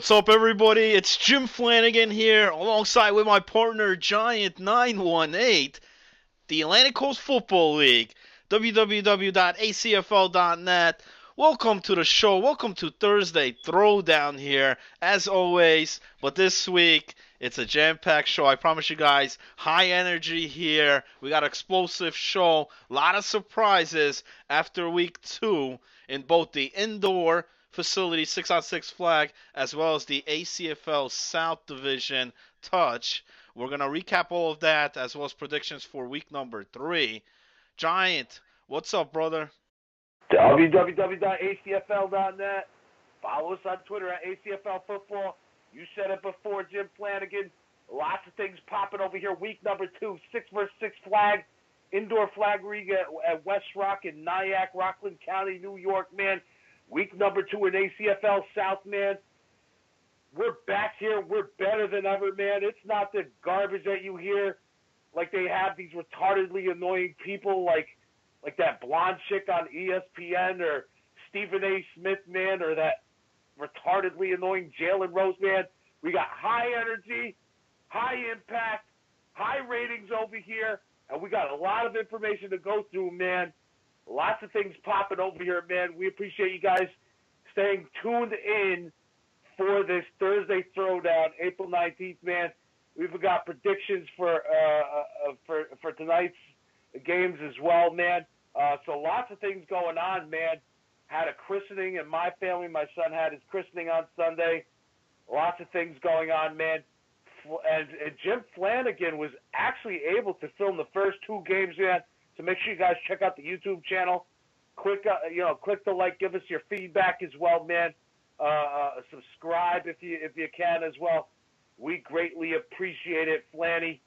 What's up, everybody? It's Jim Flanagan here, alongside with my partner Giant918, the Atlantic Coast Football League, www.acfl.net. Welcome to the show. Welcome to Thursday Throwdown here, as always. But this week, it's a jam-packed show. I promise you guys, high energy here. We got an explosive show. A lot of surprises after week 2 in both the indoor facility 6-on-6 flag as well as the ACFL South Division touch. We're going to recap all of that as well as predictions for week number 3. Giant, what's up, brother? www.acfl.net. Follow us on Twitter at ACFL Football. You said it before, Jim Flanagan. Lots of things popping over here. Week number 2, 6-versus-6 flag, indoor flag league at West Rock in Nyack, Rockland County, New York, man. Week number 2 in ACFL South, man. We're back here. We're better than ever, man. It's not the garbage that you hear like they have these retardedly annoying people like that blonde chick on ESPN or Stephen A. Smith, man, or that retardedly annoying Jalen Rose, man. We got high energy, high impact, high ratings over here, and we got a lot of information to go through, man. Lots of things popping over here, man. We appreciate you guys staying tuned in for this Thursday Throwdown, April 19th, man. We've got predictions for tonight's games as well, man. So lots of things going on, man. Had a christening in my family. My son had his christening on Sunday. Lots of things going on, man. And Jim Flanagan was actually able to film the first 2 games, man. So make sure you guys check out the YouTube channel. Click the like, give us your feedback as well, man. Subscribe if you can as well. We greatly appreciate it, Flanny.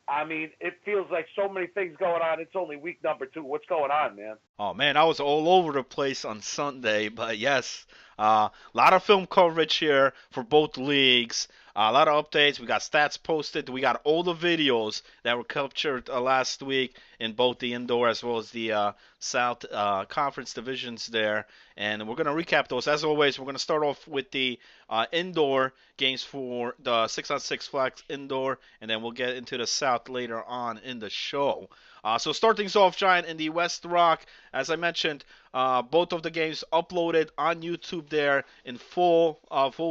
I mean, it feels like so many things going on. It's only week number 2. What's going on, man? Oh, man, I was all over the place on Sunday, but yes, a lot of film coverage here for both leagues. A lot of updates. We got stats posted. We got all the videos that were captured last week in both the indoor as well as the South Conference divisions there. And we're going to recap those. As always, we're going to start off with the indoor games for the 6-on-6 flags indoor, and then we'll get into the South later on in the show. So start things off, Giant, in the West Rock. As I mentioned, both of the games uploaded on YouTube there in full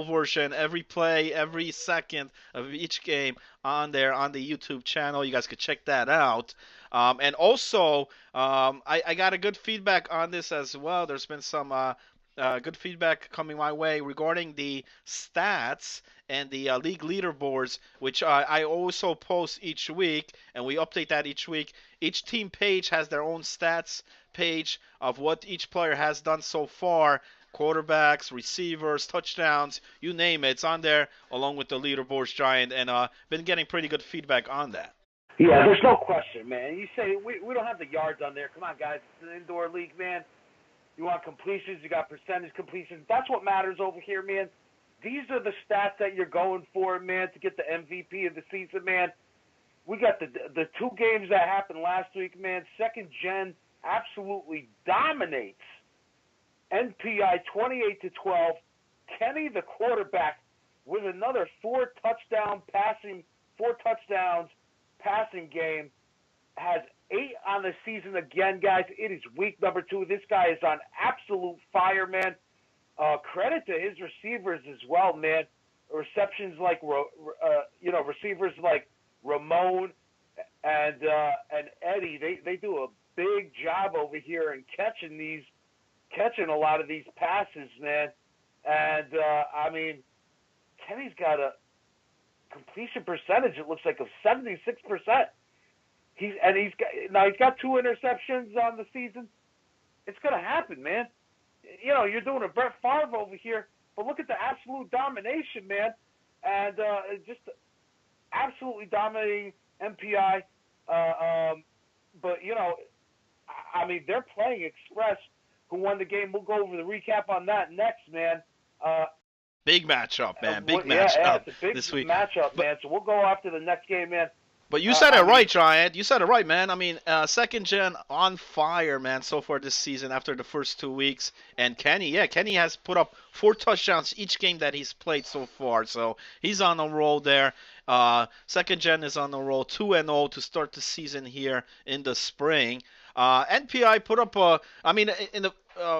version. Every play, every second of each game on there on the YouTube channel. You guys could check that out. And also, I got a good feedback on this as well. There's been some good feedback coming my way regarding the stats and the league leaderboards, which I also post each week, and we update that each week. Each team page has their own stats page of what each player has done so far. Quarterbacks, receivers, touchdowns, you name it. It's on there along with the leaderboards, Giant, and been getting pretty good feedback on that. Yeah, there's no question, man. You say we don't have the yards on there. Come on, guys. It's an indoor league, man. You want completions, you got percentage completions. That's what matters over here, man. These are the stats that you're going for, man, to get the MVP of the season, man. We got the 2 games that happened last week, man. Second Gen absolutely dominates NPI 28-12. Kenny, the quarterback, with another 4 touchdowns passing game, has 8 on the season again, guys. It is week number 2. This guy is on absolute fire, man. Credit to his receivers as well, man. Receivers like Ramon and Eddie, they do a big job over here in catching a lot of these passes, man. And I mean, Kenny's got a completion percentage, it looks like, of 76%. He's got 2 interceptions on the season. It's gonna happen, man. You know, you're doing a Brett Favre over here, but look at the absolute domination, man, and just absolutely dominating MPI. But you know, I mean, they're playing Express, who won the game. We'll go over the recap on that next, man. Big matchup, man. Big matchup. Yeah, it's a big this week. matchup, man. So we'll go after the next game, man. But you said it I right, mean, Giant. You said it right, man. I mean, second gen on fire, man, so far this season after the first 2 weeks. And Kenny, yeah, Kenny has put up 4 touchdowns each game that he's played so far. So he's on a roll there. Second gen is on the roll, 2-0 to start the season here in the spring. NPI put up a, I mean, in the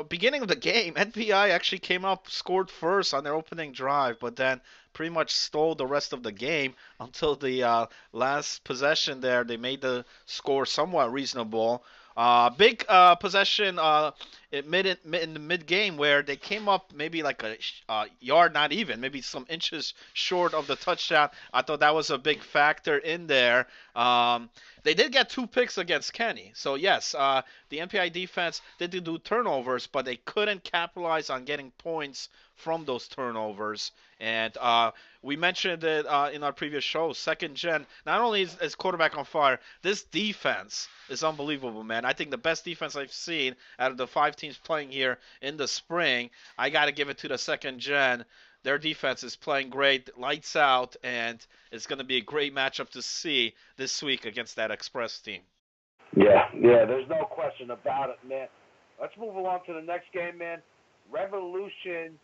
beginning of the game, NPI actually came up, scored first on their opening drive, but then pretty much stole the rest of the game until the last possession there. They made the score somewhat reasonable. Big possession in the mid game where they came up maybe like a yard, not even, maybe some inches short of the touchdown. I thought that was a big factor in there. They did get 2 picks against Kenny, so yes, the NPI defense did do turnovers, but they couldn't capitalize on getting points from those turnovers. And we mentioned it in our previous show. Second gen, not only is quarterback on fire, this defense is unbelievable, man. I think the best defense I've seen out of the 5 teams playing here in the spring. I got to give it to the second gen. Their defense is playing great, lights out, and it's going to be a great matchup to see this week against that Express team. yeah, there's no question about it, man. Let's move along to the next game, man. Revolution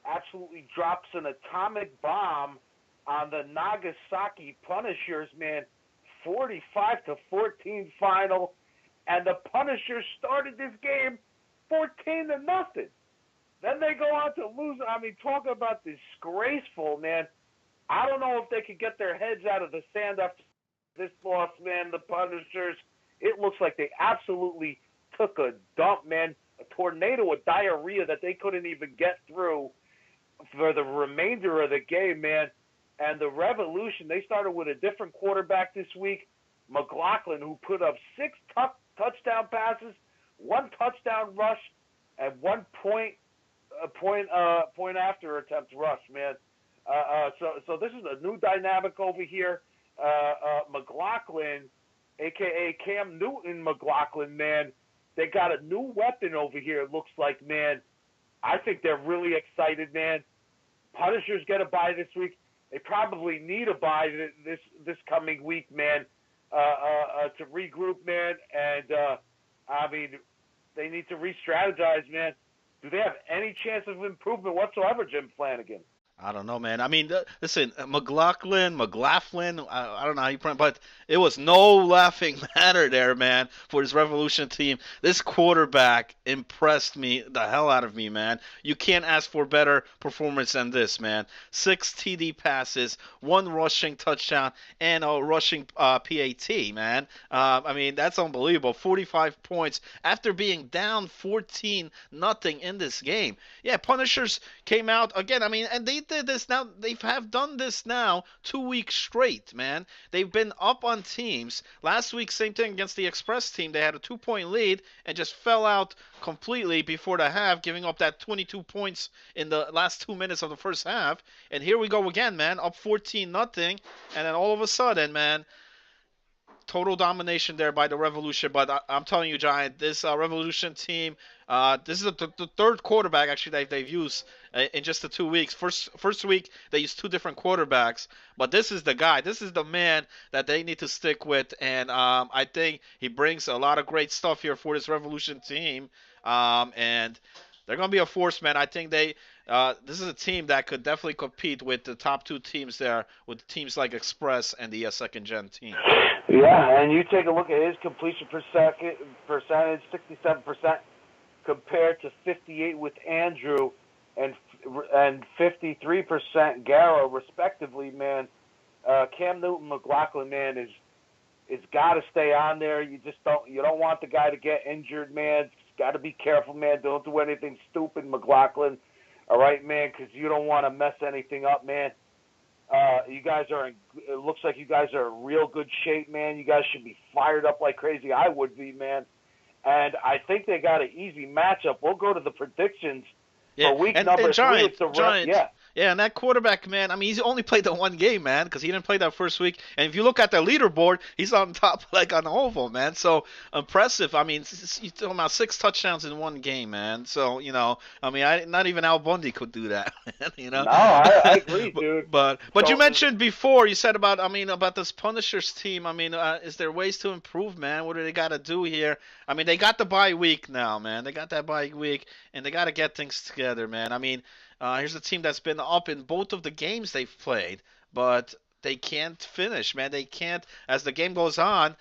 absolutely drops an atomic bomb on the Nagasaki Punishers, man. 45-14 final, and the Punishers started this game 14-0. Then they go on to lose. I mean, talk about disgraceful, man. I don't know if they could get their heads out of the sand after this loss, man. The Punishers, it looks like they absolutely took a dump, man. A tornado of diarrhea that they couldn't even get through for the remainder of the game, man. And the Revolution, they started with a different quarterback this week, McLaughlin, who put up 6 touchdown passes, 1 touchdown rush, and 1 point after attempt rush, man. So this is a new dynamic over here. McLaughlin, a.k.a. Cam Newton McLaughlin, man, they got a new weapon over here, it looks like, man. I think they're really excited, man. Punishers get a bye this week. They probably need a bye this coming week, man, to regroup, man. And, I mean, they need to re-strategize, man. Do they have any chance of improvement whatsoever, Jim Flanagan? I don't know, man. I mean, listen, McLaughlin, I don't know how you pronounce, but it was no laughing matter there, man, for this Revolution team. This quarterback impressed me the hell out of me, man. You can't ask for better performance than this, man. 6 TD passes, 1 rushing touchdown, and a rushing PAT, man. I mean, that's unbelievable. 45 points after being down 14-0 in this game. Yeah, Punishers came out again. I mean, and they did this now. They have done this now 2 weeks straight, man. They've been up on teams. Last week, same thing against the Express team. They had a 2-point lead and just fell out completely before the half, giving up that 22 points in the last 2 minutes of the first half. And here we go again, man, up 14-0, and then all of a sudden, man, total domination there by the Revolution. But I'm telling you, Giant, this Revolution team, this is the third quarterback actually that they've used in just the 2 weeks. First week they used 2 different quarterbacks, but this is the guy, this is the man that they need to stick with, and I think he brings a lot of great stuff here for this Revolution team, and they're gonna be a force, man. I think this is a team that could definitely compete with the top 2 teams there, with teams like Express and the second gen team. Yeah, and you take a look at his completion percentage, 67% compared to 58 with Andrew and 53% Garrow, respectively, man. Cam Newton McLaughlin, man, is got to stay on there. You don't want the guy to get injured, man. Got to be careful, man. Don't do anything stupid, McLaughlin. All right, man, because you don't want to mess anything up, man. You guys it looks like you guys are in real good shape, man. You guys should be fired up like crazy. I would be, man. And I think they got an easy matchup. We'll go to the predictions for week number 3. Giant, Yeah. Yeah, and that quarterback, man, I mean, he's only played the one game, man, because he didn't play that first week. And if you look at the leaderboard, he's on top, like on the oval, man. So impressive. I mean, you're talking about 6 touchdowns in one game, man. So, I mean, not even Al Bundy could do that, man, No, I agree, but, dude. but you So mentioned before, you said about, I mean, about this Punishers team. I mean, is there ways to improve, man? What do they got to do here? I mean, they got the bye week now, man. They got that bye week, and they got to get things together, man. I mean, here's a team that's been up in both of the games they've played, but they can't finish, man. They can't. As the game goes on,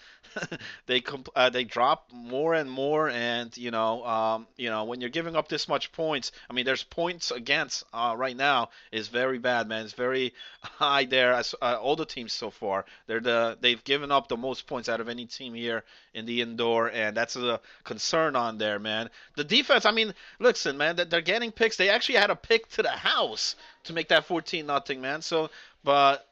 they drop more and more, and when you're giving up this much points, I mean, there's points against right now is very bad, man. It's very high there. As all the teams so far, they've given up the most points out of any team here in the indoor, and that's a concern on there, man. The defense, I mean, listen, man, they're getting picks. They actually had a pick to the house to make that 14-0, man. So, but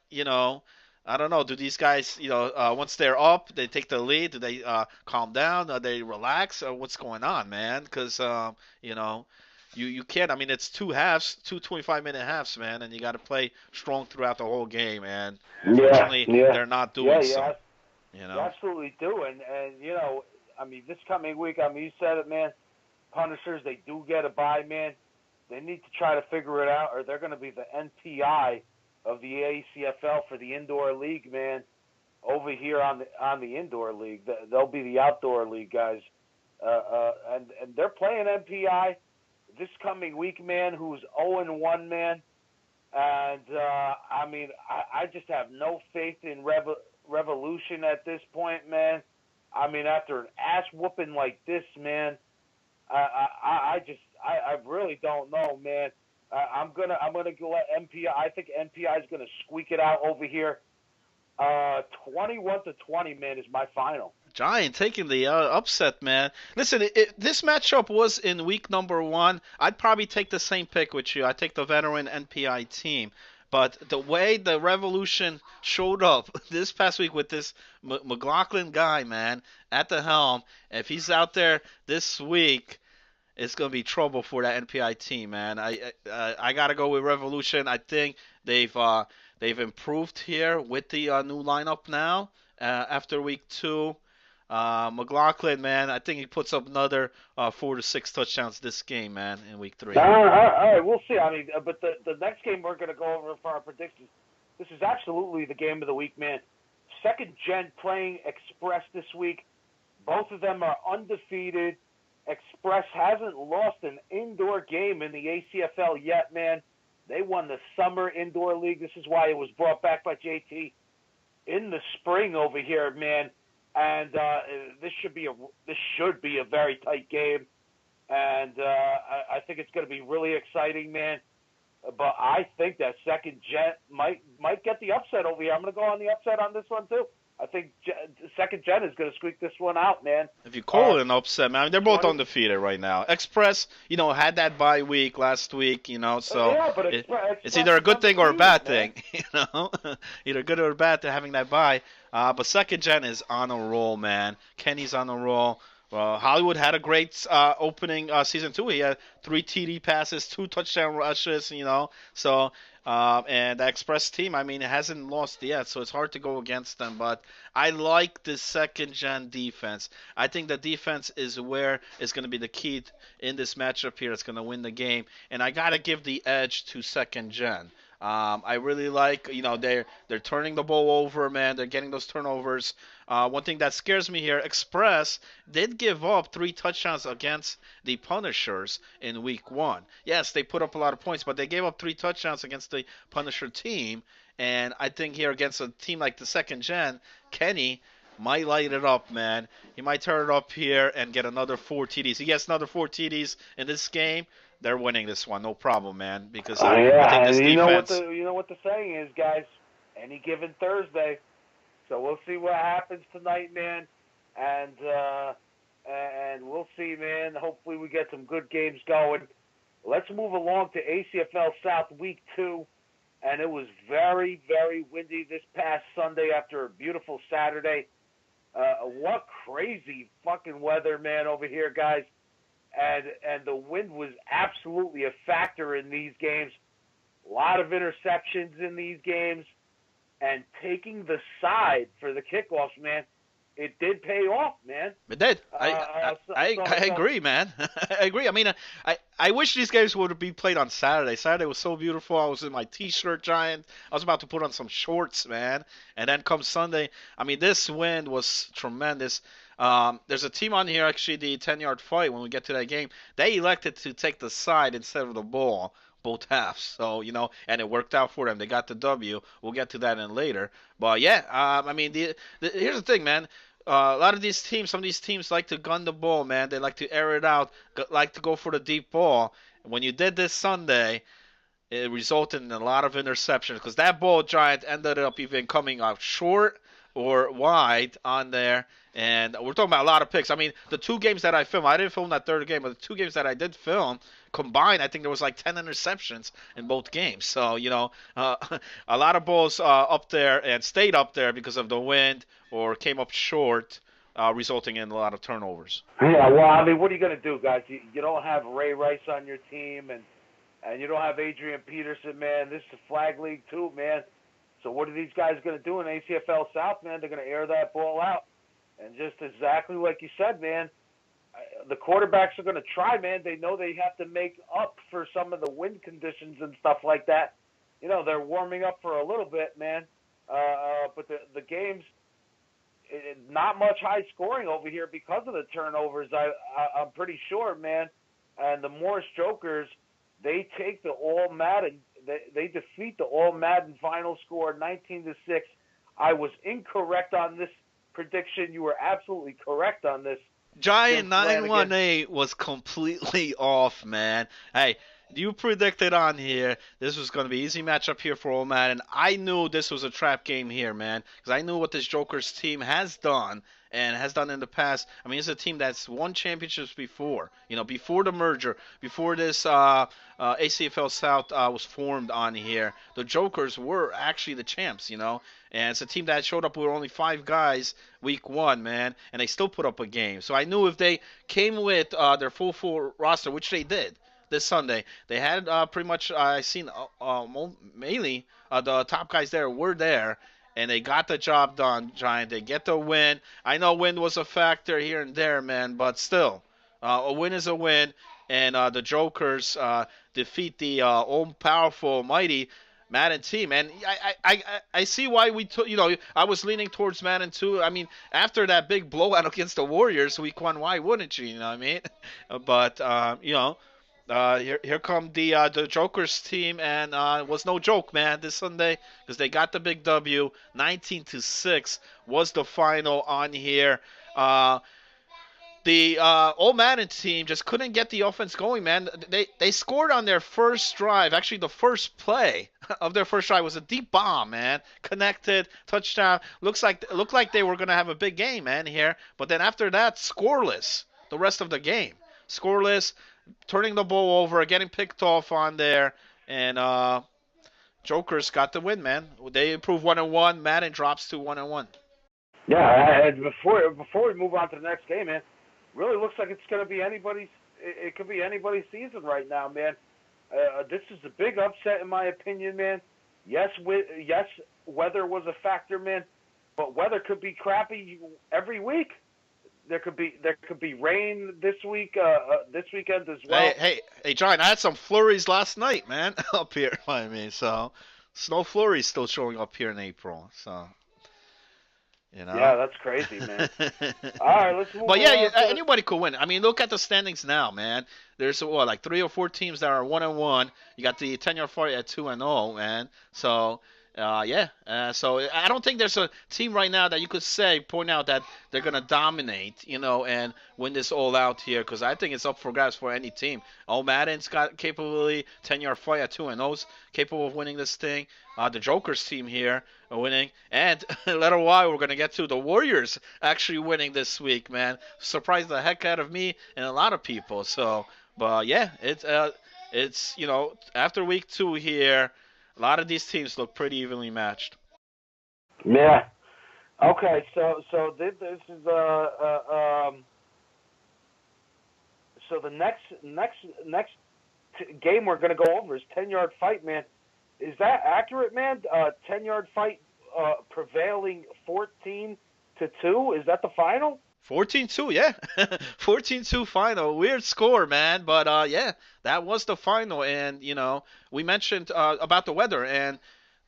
I don't know. Do these guys, once they're up, they take the lead? Do they calm down? Do they relax? Or what's going on, man? Because you can't. I mean, it's two halves, two 25-minute halves, man, and you got to play strong throughout the whole game. And yeah, unfortunately, yeah, they're not yeah, doing so. yeah. You You know. absolutely do, and I mean, this coming week, I mean, you said it, man. Punishers, they do get a bye, man. They need to try to figure it out, or they're going to be the NPI of the ACFL for the indoor league, man. Over here on the indoor league, they'll be the outdoor league guys, and they're playing NPI this coming week, man. Who's 0-1, man, and I mean, I just have no faith in Revolution at this point, man. I mean, after an ass whooping like this, man, I really don't know, man. I'm gonna go at MPI. I think MPI is gonna squeak it out over here. 21-20, man, is my final. Giant taking the upset, man. Listen, this matchup was in week number 1. I'd probably take the same pick with you. I take the veteran NPI team. But the way the Revolution showed up this past week with this McLaughlin guy, man, at the helm, if he's out there this week, it's gonna be trouble for that NPI team, man. I gotta go with Revolution. I think they've improved here with the new lineup now after week 2. McLaughlin, man, I think he puts up another 4 to 6 touchdowns this game, man, in week 3. All right, we'll see. I mean, but the next game we're going to go over for our predictions. This is absolutely the game of the week, man. Second Gen playing Express this week. Both of them are undefeated. Express hasn't lost an indoor game in the ACFL yet, man. They won the Summer Indoor League. This is why it was brought back by JT in the spring over here, man. And this should be a very tight game, and I think it's going to be really exciting, man. But I think that Second Gen might get the upset over here. I'm going to go on the upset on this one too. I think Second Gen is going to squeak this one out, man. If you call it an upset, man, I mean, they're both undefeated right now. Express, had that bye week last week, so yeah, but it's either a good thing or a bad man. thing, either good or bad to having that bye. But Second Gen is on a roll, man. Kenny's on a roll. Hollywood had a great opening season too. He had 3 TD passes, 2 touchdown rushes, So and the Express team, I mean, it hasn't lost yet, so it's hard to go against them. But I like the Second Gen defense. I think the defense is where is going to be the key in this matchup here. It's going to win the game, and I gotta give the edge to Second Gen. I really like, they're turning the ball over, man. They're getting those turnovers. One thing that scares me here, Express did give up 3 touchdowns against the Punishers in week 1. Yes, they put up a lot of points, but they gave up 3 touchdowns against the Punisher team. And I think here against a team like the Second Gen, Kenny might light it up, man. He might turn it up here and get another 4 TDs. He gets another 4 TDs in this game. They're winning this one, no problem, man. Because I think this defense. You know what the saying is, guys. Any given Thursday. So we'll see what happens tonight, man, and we'll see, man. Hopefully we get some good games going. Let's move along to ACFL South Week 2, and it was very, very windy this past Sunday after a beautiful Saturday. What crazy fucking weather, man, over here, guys. And the wind was absolutely a factor in these games. A lot of interceptions in these games, and taking the side for the kickoffs, man, it did pay off, man. It did. So, I agree, man. I agree. I mean, I wish these games would be played on Saturday. Saturday was so beautiful. I was in my T-shirt, Giant. I was about to put on some shorts, man. And then come Sunday, I mean, this win was tremendous. There's a team on here, actually, the 10-yard fight. When we get to that game, they elected to take the side instead of the ball, both halves. So, and it worked out for them. They got the W. We'll get to that in later. But yeah, I mean, here's the thing, man. A lot of these teams, some of these teams like to gun the ball, man. They like to air it out, like to go for the deep ball. When you did this Sunday, it resulted in a lot of interceptions because that ball, Giant, ended up even coming out short or wide on there. And we're talking about a lot of picks. I mean, the two games that I filmed, I didn't film that third game, but the two games that I did film combined, I think there was like 10 interceptions in both games. So, a lot of balls up there and stayed up there because of the wind or came up short, resulting in a lot of turnovers. Yeah, well, I mean, what are you going to do, guys? You don't have Ray Rice on your team, and you don't have Adrian Peterson, man. This is a flag league too, man. So what are these guys going to do in ACFL South, man? They're going to air that ball out. And just exactly like you said, man, the quarterbacks are going to try, man. They know they have to make up for some of the wind conditions and stuff like that. They're warming up for a little bit, man. But the games, not much high scoring over here because of the turnovers, I'm pretty sure, man. And the Morris Jokers, they take the All-Madden. They defeat the All-Madden final score 19-6. I was incorrect on this prediction. You were absolutely correct on this. Giant 918 was completely off, man. Hey, you predicted on here this was going to be easy matchup here for Old Man, and I knew this was a trap game here, man, because I knew what this Joker's team has done and has done in the past. I mean, it's a team that's won championships before, before the merger, before this ACFL South was formed on here. The Jokers were actually the champs, and it's a team that showed up with only 5 guys week 1, man, and they still put up a game. So I knew if they came with their full roster, which they did this Sunday, they had pretty much, I seen mainly the top guys there were there, and they got the job done, Giant. They get the win. I know wind was a factor here and there, man, but still, a win is a win, and the Jokers defeat the all-powerful, mighty Madden team. And I see why we took, I was leaning towards Madden too. I mean, after that big blowout against the Warriors week 1, why wouldn't you? You know what I mean? But here come the Jokers team, and it was no joke, man, this Sunday, because they got the big W. 19-6 was the final on here. The Old Madden team just couldn't get the offense going, man. They scored on their first drive. Actually, the first play of their first drive was a deep bomb, man. Connected, touchdown. Looked like they were gonna have a big game, man, here. But then after that, scoreless. The rest of the game, scoreless. Turning the ball over, getting picked off on there, and Jokers got the win, man. They improved 1-1. Madden drops to 1-1. Yeah, and before we move on to the next game, man, really looks like it's going to be anybody's. It could be anybody's season right now, man. This is a big upset in my opinion, man. Yes, weather was a factor, man, but weather could be crappy every week. There could be rain this weekend as well. Hey, John, I had some flurries last night, man, up here by me. So, snow flurries still showing up here in April. So, Yeah, that's crazy, man. All right, let's move on. But yeah, anybody could win. I mean, look at the standings now, man. There's like 3 or 4 teams that are 1-1. You got the 10-yard fight at 2-0, man. So. So I don't think there's a team right now that you could point out that they're gonna dominate, and win this all out here. Because I think it's up for grabs for any team. Old Madden's got capability, 10-yard fight at 2-0's capable of winning this thing. The Jokers team here are winning, and a little while we're gonna get to the Warriors actually winning this week, man. Surprised the heck out of me and a lot of people. So, but yeah, it's after week 2 here. A lot of these teams look pretty evenly matched. Yeah. Okay. So this is so the next game we're gonna go over is 10-yard fight, man. Is that accurate, man? 10-yard fight prevailing 14-2. Is that the final? 14-2, yeah. 14-2 final. Weird score, man, but yeah, that was the final. And we mentioned about the weather, and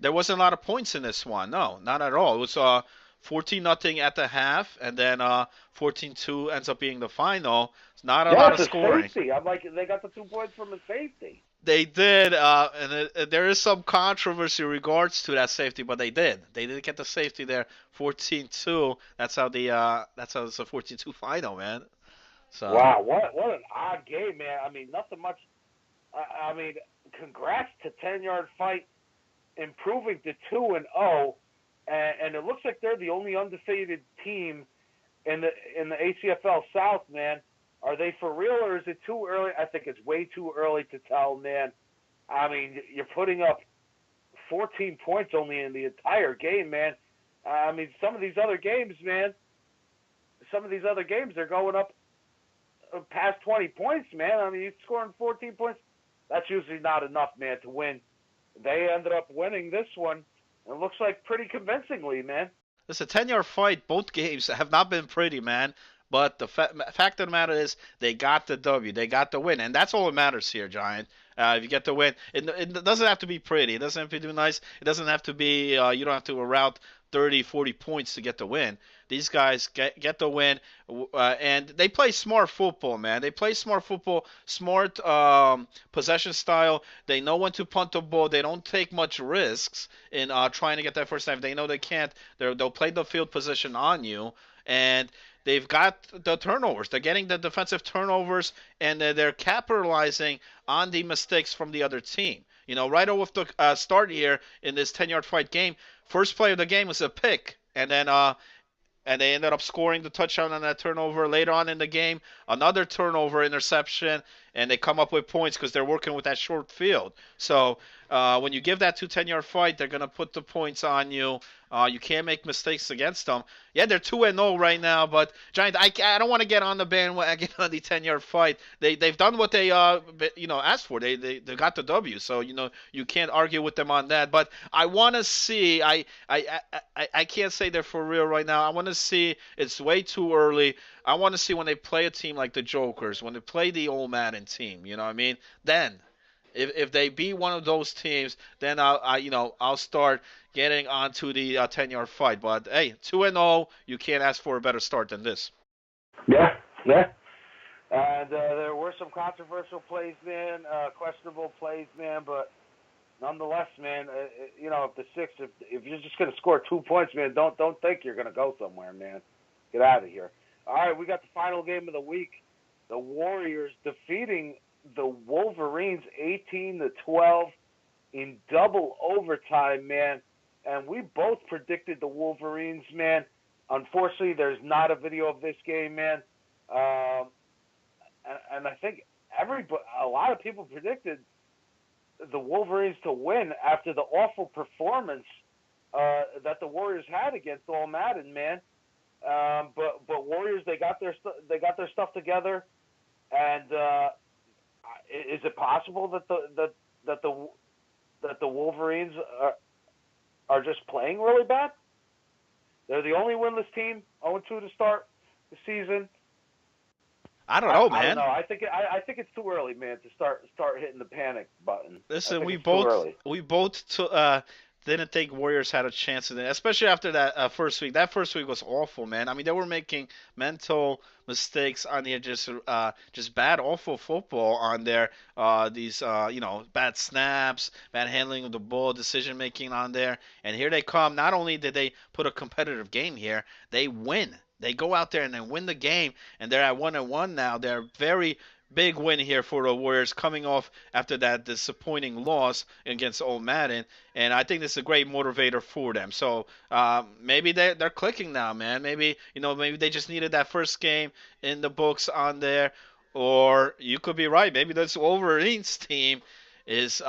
there wasn't a lot of points in this one. No, not at all. It was 14 nothing at the half, and then 14-2 ends up being the final. It's not a Yeah, lot it's of a scoring. safety. I'm like, they got the 2 points from a safety. They did, and there is some controversy in regards to that safety, but they did. They did get the safety there, 14-2. That's how it's a 14-2 final, man. So Wow, what an odd game, man. I mean, nothing much. I mean, congrats to 10-yard fight improving to 2-0, and it looks like they're the only undefeated team in the ACFL South, man. Are they for real, or is it too early? I think it's way too early to tell, man. I mean, you're putting up 14 points only in the entire game, man. I mean, some of these other games, man, they're going up past 20 points, man. I mean, you're scoring 14 points. That's usually not enough, man, to win. They ended up winning this one. It looks like pretty convincingly, man. it's a 10-yard fight. Both games have not been pretty, man. But the fact of the matter is, they got the W. They got the win. And that's all that matters here, Giant. If you get the win, it doesn't have to be pretty. It doesn't have to be nice. It doesn't have to be, you don't have to route 30, 40 points to get the win. These guys get the win, and they play smart football, man. They play smart football, smart possession style. They know when to punt the ball. They don't take much risks in trying to get that first time. They know they can't. They'll play the field position on you, and they've got the turnovers. They're getting the defensive turnovers, and they're capitalizing on the mistakes from the other team. Right off the start here in this 10-yard fight game, first play of the game was a pick, and then and they ended up scoring the touchdown on that turnover. Later on in the game, another turnover, interception, and they come up with points because they're working with that short field. So when you give that to 10-yard fight, they're going to put the points on you. You can't make mistakes against them. Yeah, they're 2-0 right now, but Giant, I don't want to get on the bandwagon on the 10-yard fight. They've done what they asked for. They got the W, so you can't argue with them on that. But I want to see. I can't say they're for real right now. I want to see. It's way too early. I want to see when they play a team like the Jokers, when they play the old Madden team. You know what I mean? Then, if they beat one of those teams, then I'll start getting onto the 10-yard fight. But hey, 2-0, you can't ask for a better start than this. Yeah, yeah. And there were some controversial plays, man, questionable plays, man, but nonetheless, man, if you're just gonna score 2 points, man, don't think you're gonna go somewhere, man. Get out of here. All right, we got the final game of the week. The Warriors defeating the Wolverines 18-12 in double overtime, man. And we both predicted the Wolverines, man. Unfortunately, there's not a video of this game, man. And I think a lot of people predicted the Wolverines to win after the awful performance that the Warriors had against All Madden, man. But Warriors, they got their stuff together, and is it possible that the Wolverines are just playing really bad? They're the only winless team, 0-2 to start the season. I don't know, man. I don't know. I think it's too early, man, to start hitting the panic button. Listen, we both didn't think Warriors had a chance in it, especially after that first week. That first week was awful, man. I mean, they were making mental mistakes on the just bad, awful football on there. These bad snaps, bad handling of the ball, decision making on there. And here they come. Not only did they put a competitive game here, they win. They go out there and they win the game, and they're at 1-1 now. They're very big win here for the Warriors coming off after that disappointing loss against Old Madden, and I think this is a great motivator for them. So maybe they're clicking now, man. Maybe they just needed that first game in the books on there, or you could be right. Maybe this Wolverines team is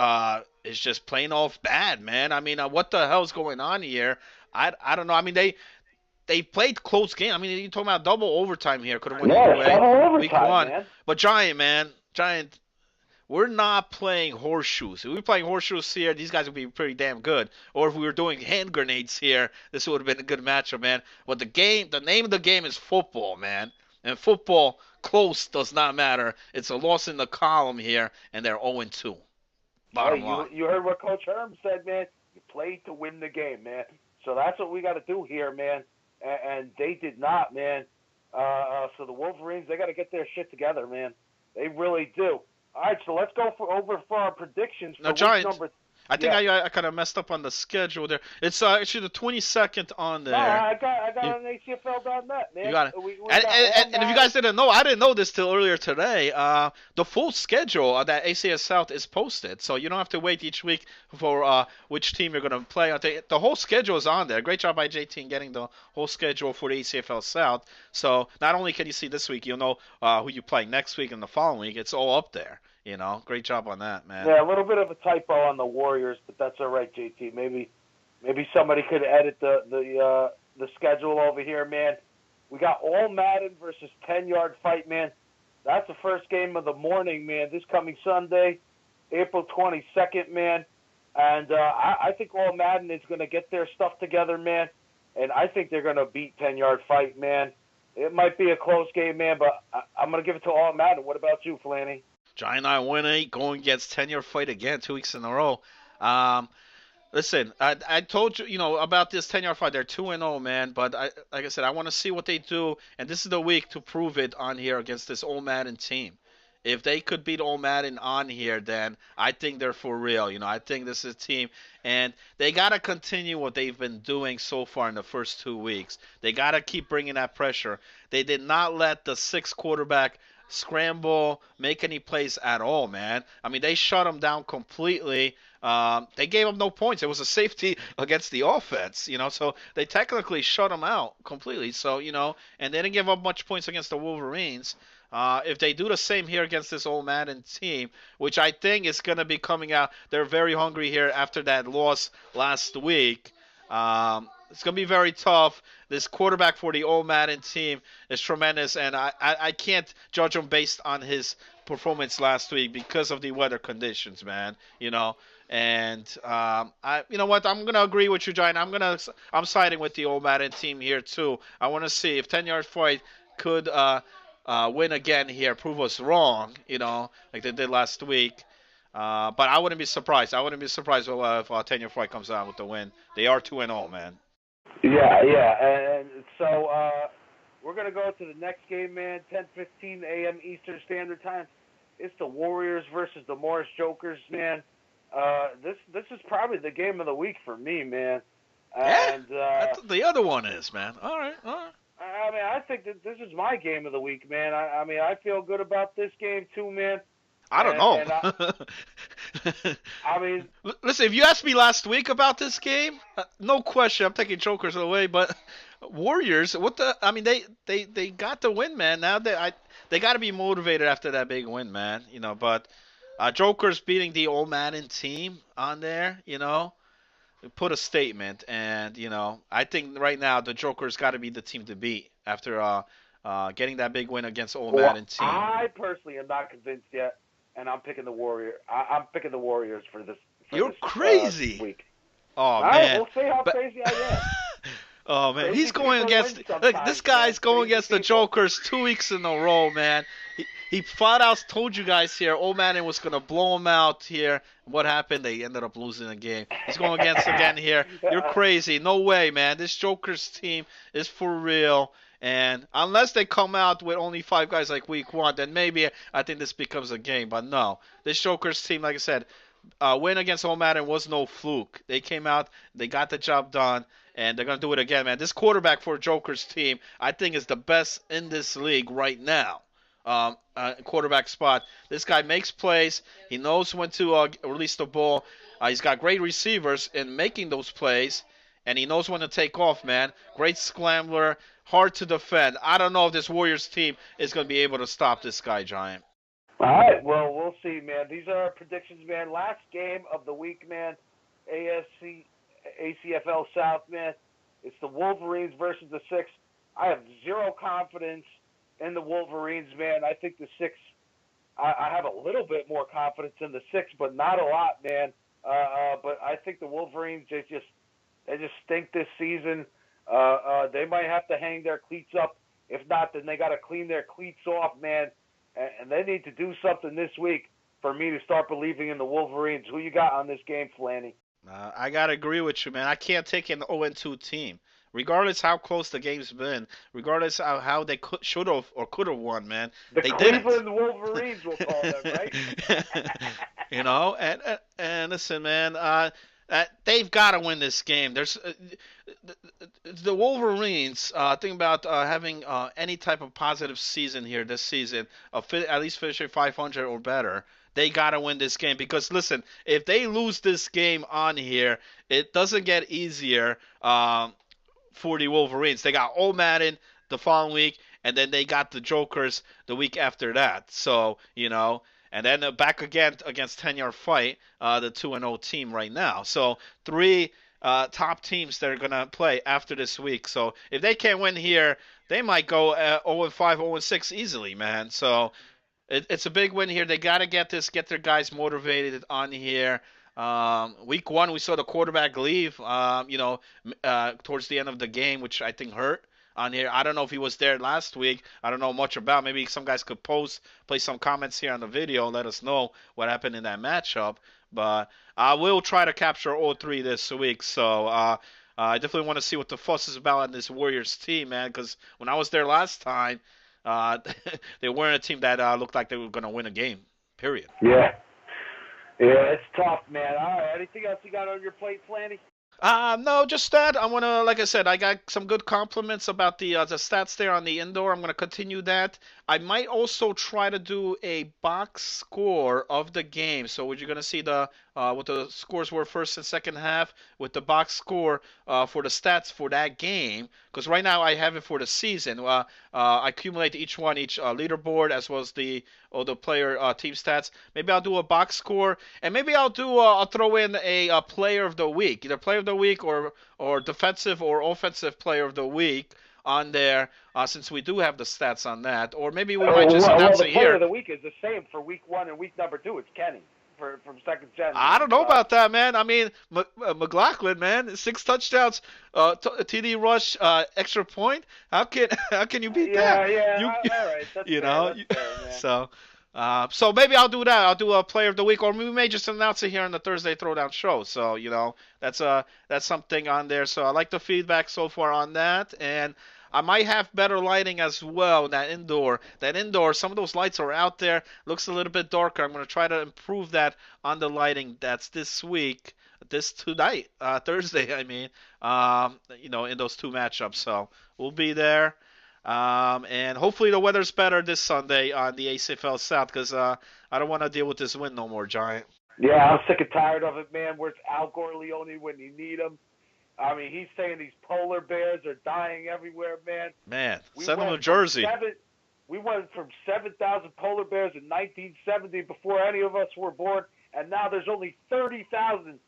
just plain off bad, man. I mean, what the hell's going on here? I don't know. I mean, they played close game. I mean, you're talking about double overtime here. Could have went either way. Double overtime, Week 1. man. But Giant, we're not playing horseshoes. If we were playing horseshoes here, these guys would be pretty damn good. Or if we were doing hand grenades here, this would have been a good matchup, man. But the name of the game is football, man. And football, close does not matter. It's a loss in the column here, and they're 0-2. Hey, Bottom line. you heard what Coach Herm said, man. You play to win the game, man. So that's what we got to do here, man. And they did not, man. So the Wolverines, they got to get their shit together, man. They really do. All right, so let's go over for our predictions for Now, week Giants, number. I think Yeah. I kind of messed up on the schedule there. It's actually the 22nd on No, there. I got You, on ACFL.net, you man. got it. We got all And if you Madden. guys didn't know, I didn't know this till earlier today. The full schedule of that ACS South is posted, so you don't have to wait each week for which team you're going to play. The whole schedule is on there. Great job by JT in getting the whole schedule for the ACFL South. So not only can you see this week, you'll know who you play next week and the following week. It's all up there. Great job on that, man. Yeah, a little bit of a typo on the Warriors, but that's all right, JT. Maybe somebody could edit the schedule over here, man. We got all Madden versus 10-yard fight, man. That's the first game of the morning, man. This coming Sunday, April 22nd, man. And I think all Madden is going to get their stuff together, man. And I think they're going to beat 10-yard fight, man. It might be a close game, man, but I'm going to give it to all Madden. What about you, Flanny? Giant I win 8, going against 10-year fight again, 2 weeks in a row. Um, Listen, I told you, about this 10-yard fight. They're 2-0, man. But like I said, I want to see what they do, and this is the week to prove it on here against this Old Madden team. If they could beat Old Madden on here, then I think they're for real. I think this is a team, and they gotta continue what they've been doing so far in the first 2 weeks. They gotta keep bringing that pressure. They did not let the 6 quarterback scramble, make any plays at all, man. I mean, they shut them down completely. They gave up no points. It was a safety against the offense, so they technically shut them out completely. So, and they didn't give up much points against the Wolverines. If they do the same here against this Old Madden team, which I think is going to be coming out, they're very hungry here after that loss last week. It's going to be very tough. This quarterback for the Old Madden team is tremendous, and I can't judge him based on his performance last week because of the weather conditions, man. And you know what? I'm gonna agree with you, Giant. I'm siding with the Old Madden team here too. I want to see if 10-yard fight could win again here, prove us wrong, like they did last week. But I wouldn't be surprised. I wouldn't be surprised if 10-yard fight comes out with the win. They are 2-0, man. Yeah. And so we're going to go to the next game, man, 10:15 a.m. Eastern Standard Time. It's the Warriors versus the Morris Jokers, man. This is probably the game of the week for me, man. And The other one is, man. All right. I mean, I think that this is my game of the week, man. I mean, I feel good about this game too, man. I don't know. I mean, listen, if you asked me last week about this game, no question, I'm taking Jokers away. But Warriors, I mean, they got the win, man. Now they got to be motivated after that big win, man. But Jokers beating the Old Madden team on there, put a statement, and I think right now the Jokers got to be the team to beat after getting that big win against Old Madden team. I personally am not convinced yet, and I'm picking the Warriors. I'm picking the Warriors for this. You're crazy. Week. Oh man, man, we'll see how crazy I am. Oh man, Crazy he's going against. Look, this guy's going against the Jokers 2 weeks in a row, man. He flat out told you guys here, Old Madden was gonna blow him out here. What happened? They ended up losing the game. He's going against again here. You're crazy. No way, man. This Jokers team is for real. And unless they come out with only 5 guys like week 1, then maybe I think this becomes a game. But no, this Jokers team, like I said, win against Old Madden was no fluke. They came out, they got the job done, and they're going to do it again, man. This quarterback for Joker's team, I think, is the best in this league right now. Quarterback spot. This guy makes plays. He knows when to release the ball. He's got great receivers in making those plays, and he knows when to take off, man. Great scrambler, hard to defend. I don't know if this Warriors team is going to be able to stop this guy, Giant. All right, well, we'll see, man. These are our predictions, man. Last game of the week, man. ACFL South, man. It's the Wolverines versus the Six. I have zero confidence in the Wolverines, man. I think the Six I have a little bit more confidence in the 6, but not a lot, man. But I think the Wolverines they just stink this season. They might have to hang their cleats up. If not, then they got to clean their cleats off, man. And they need to do something this week for me to start believing in the Wolverines. Who you got on this game, Flanny? I gotta agree with you, man. I can't take an 0-2 team, regardless how close the game's been, regardless how they should have or could have won, man. The They didn't. Cleveland Wolverines, we'll call them, right? You know, and listen, man. They've got to win this game. There's the Wolverines. Think about having any type of positive season here this season, at least finishing 500 or better. They got to win this game because listen, if they lose this game on here, it doesn't get easier for the Wolverines. They got Old Madden the following week, and then they got the Jokers the week after that. So and then back again against 10-yard fight, the 2-0 team right now. So three top teams that are gonna play after this week. So if they can't win here, they might go 0-5, 0-6 easily, man. So it's a big win here. They gotta get their guys motivated on here. Week 1, we saw the quarterback leave, towards the end of the game, which I think hurt on here. I don't know if he was there last week. I don't know much about. Maybe some guys could play some comments here on the video, let us know what happened in that matchup. But I will try to capture all 3 this week. So I definitely want to see what the fuss is about on this Warriors team, man. Because when I was there last time, they weren't a team that looked like they were going to win a game. Period. Yeah. Yeah, it's tough, man. All right, anything else you got on your plate, Flanny? No, just that. I want to, like I said, I got some good compliments about the stats there on the indoor. I'm going to continue that. I might also try to do a box score of the game. So what you're going to see what the scores were first and second half with the box score for the stats for that game. Because right now I have it for the season. I accumulate each leaderboard as well as all the player team stats. Maybe I'll do a box score, and maybe I'll throw in a player of the week, either player of the week or defensive or offensive player of the week on there, since we do have the stats on that. Or maybe we might just announce it here. The player of the week is the same for week 1 and week number 2. It's Kenny from second gen. I don't know about that, man. I mean, McLaughlin, man, 6 touchdowns, TD rush, extra point. How can you beat that? Yeah. All right. That's fair, man. So maybe I'll do that. I'll do a player of the week, or we may just announce it here on the Thursday Throwdown show. So that's something on there. So I like the feedback so far on that, and I might have better lighting as well. That indoor, some of those lights are out there. Looks a little bit darker. I'm going to try to improve that on the lighting. That's this week, tonight, Thursday. I mean, in those 2 matchups. So we'll be there. And hopefully the weather's better this Sunday on the ACFL South, because I don't want to deal with this wind no more, Giant. Yeah, I'm sick and tired of it, man. Where's Al Corleone when you need him? I mean, he's saying these polar bears are dying everywhere, man. Man, send them to Jersey. We went from 7,000 polar bears in 1970 before any of us were born, and now there's only 30,000.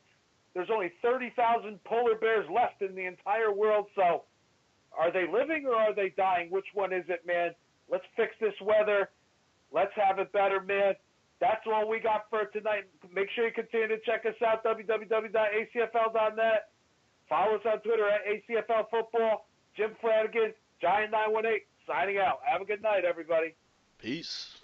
There's only 30,000 polar bears left in the entire world, so are they living or are they dying? Which one is it, man? Let's fix this weather. Let's have it better, man. That's all we got for tonight. Make sure you continue to check us out, www.acfl.net. Follow us on Twitter at ACFL Football. Jim Flanagan, Giant918, signing out. Have a good night, everybody. Peace.